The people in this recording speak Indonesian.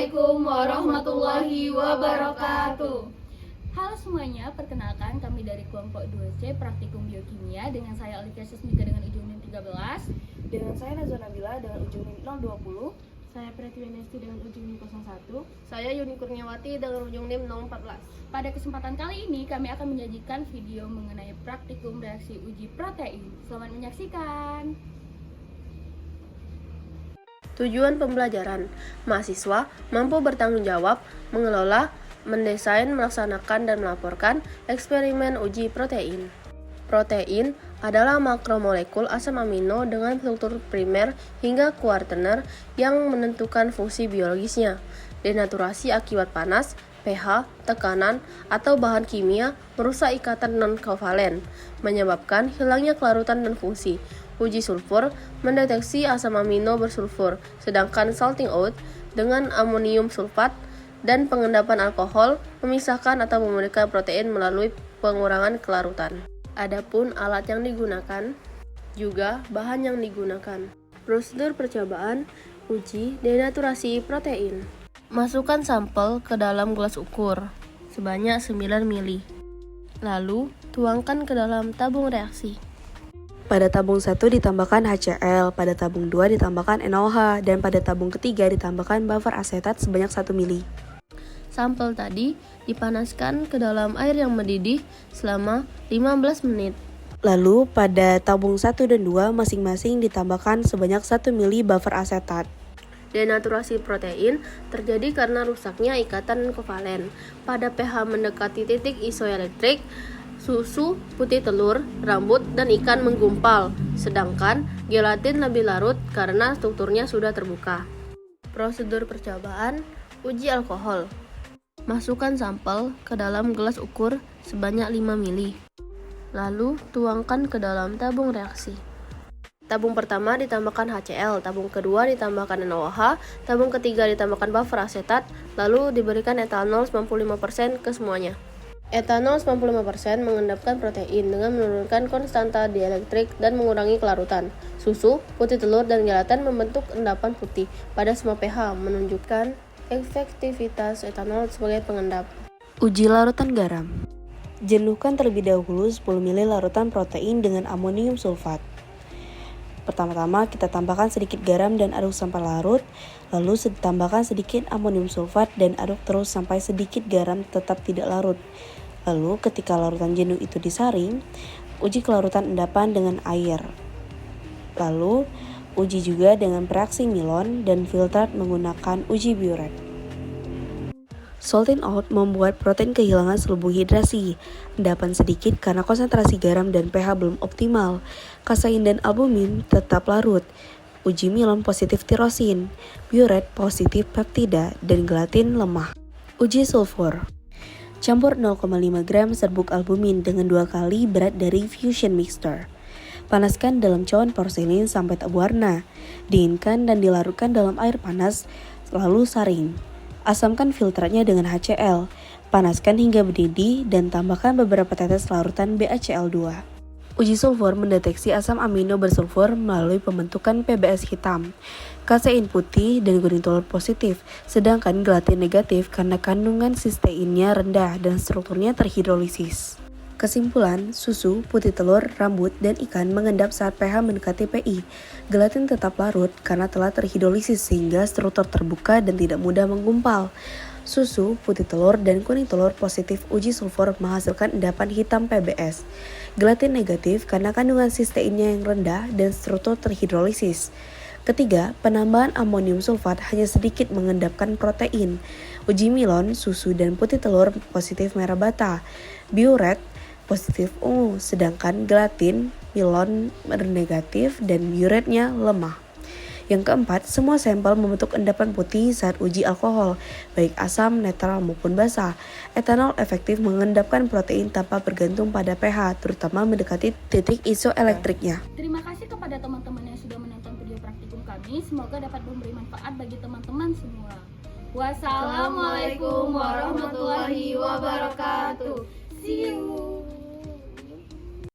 Assalamualaikum warahmatullahi wabarakatuh. Halo semuanya, perkenalkan kami dari kelompok 2C Praktikum Biokimia dengan saya Olivia Susmika dengan ujung NIM 13. Dengan saya Nazwa Nabila dengan ujung NIM 020. Saya Pretiwenesti dengan ujung NIM 01. Saya Yuni Kurniawati dengan ujung NIM 014. Pada kesempatan kali ini kami akan menyajikan video mengenai praktikum reaksi uji protein. Selamat menyaksikan. Tujuan pembelajaran, mahasiswa mampu bertanggung jawab, mengelola, mendesain, melaksanakan, dan melaporkan eksperimen uji protein. Protein adalah makromolekul asam amino dengan struktur primer hingga kuartener yang menentukan fungsi biologisnya. Denaturasi akibat panas, pH, tekanan, atau bahan kimia merusak ikatan non-kovalen, menyebabkan hilangnya kelarutan dan fungsi. Uji sulfur mendeteksi asam amino bersulfur, sedangkan salting out dengan amonium sulfat dan pengendapan alkohol memisahkan atau memurnikan protein melalui pengurangan kelarutan. Adapun alat yang digunakan, juga bahan yang digunakan. Prosedur percobaan uji denaturasi protein. Masukkan sampel ke dalam gelas ukur sebanyak 9 ml. Lalu tuangkan ke dalam tabung reaksi. Pada tabung 1 ditambahkan HCl, pada tabung 2 ditambahkan NaOH, dan pada tabung ketiga ditambahkan buffer asetat sebanyak 1 ml. Sampel tadi dipanaskan ke dalam air yang mendidih selama 15 menit. Lalu pada tabung 1 dan 2 masing-masing ditambahkan sebanyak 1 ml buffer asetat. Denaturasi protein terjadi karena rusaknya ikatan kovalen. Pada pH mendekati titik isoelektrik, susu, putih telur, rambut, dan ikan menggumpal, sedangkan gelatin lebih larut karena strukturnya sudah terbuka. Prosedur percobaan uji alkohol. Masukkan sampel ke dalam gelas ukur sebanyak 5 ml. Lalu tuangkan ke dalam tabung reaksi. Tabung pertama ditambahkan HCl, tabung kedua ditambahkan NaOH, tabung ketiga ditambahkan buffer asetat, lalu diberikan etanol 95% ke semuanya. Etanol 95% mengendapkan protein dengan menurunkan konstanta dielektrik dan mengurangi kelarutan. Susu, putih telur, dan gelatin membentuk endapan putih pada semua pH, menunjukkan efektivitas etanol sebagai pengendap. Uji larutan garam. Jenuhkan terlebih dahulu 10 ml larutan protein dengan amonium sulfat. Pertama-tama kita tambahkan sedikit garam dan aduk sampai larut, lalu tambahkan sedikit amonium sulfat dan aduk terus sampai sedikit garam tetap tidak larut. Lalu ketika larutan jenuh itu disaring, uji kelarutan endapan dengan air. Lalu uji juga dengan reaksi Milon dan filtrat menggunakan uji Biuret. Salting out membuat protein kehilangan selubung hidrasi. Endapan sedikit karena konsentrasi garam dan pH belum optimal. Kasein dan albumin tetap larut. Uji Milon positif tirosin, Biuret positif peptida, dan gelatin lemah. Uji sulfur. Campur 0,5 gram serbuk albumin dengan 2 kali berat dari fusion mixture. Panaskan dalam cawan porselin sampai tak berwarna. Dinginkan dan dilarutkan dalam air panas, lalu saring. Asamkan filtratnya dengan HCl. Panaskan hingga mendidih dan tambahkan beberapa tetes larutan BaCl2. Uji sulfur mendeteksi asam amino bersulfur melalui pembentukan PBS hitam, kasein putih dan kuning telur positif, sedangkan gelatin negatif karena kandungan sisteinnya rendah dan strukturnya terhidrolisis. Kesimpulan, susu, putih telur, rambut, dan ikan mengendap saat pH mendekati Pi. Gelatin tetap larut karena telah terhidrolisis sehingga struktur terbuka dan tidak mudah menggumpal. Susu, putih telur, dan kuning telur positif uji sulfur menghasilkan endapan hitam PBS. Gelatin negatif karena kandungan sisteinnya yang rendah dan struktur terhidrolisis. Ketiga, penambahan amonium sulfat hanya sedikit mengendapkan protein. Uji Milon, susu, dan putih telur positif merah bata. Biuret positif ungu, sedangkan gelatin, Milon negatif, dan biuretnya lemah. Yang keempat, semua sampel membentuk endapan putih saat uji alkohol, baik asam, netral maupun basa. Etanol efektif mengendapkan protein tanpa bergantung pada pH, terutama mendekati titik isoelektriknya. Terima kasih kepada teman-teman yang sudah menonton video praktikum kami. Semoga dapat memberi manfaat bagi teman-teman semua. Wassalamualaikum warahmatullahi wabarakatuh. See you.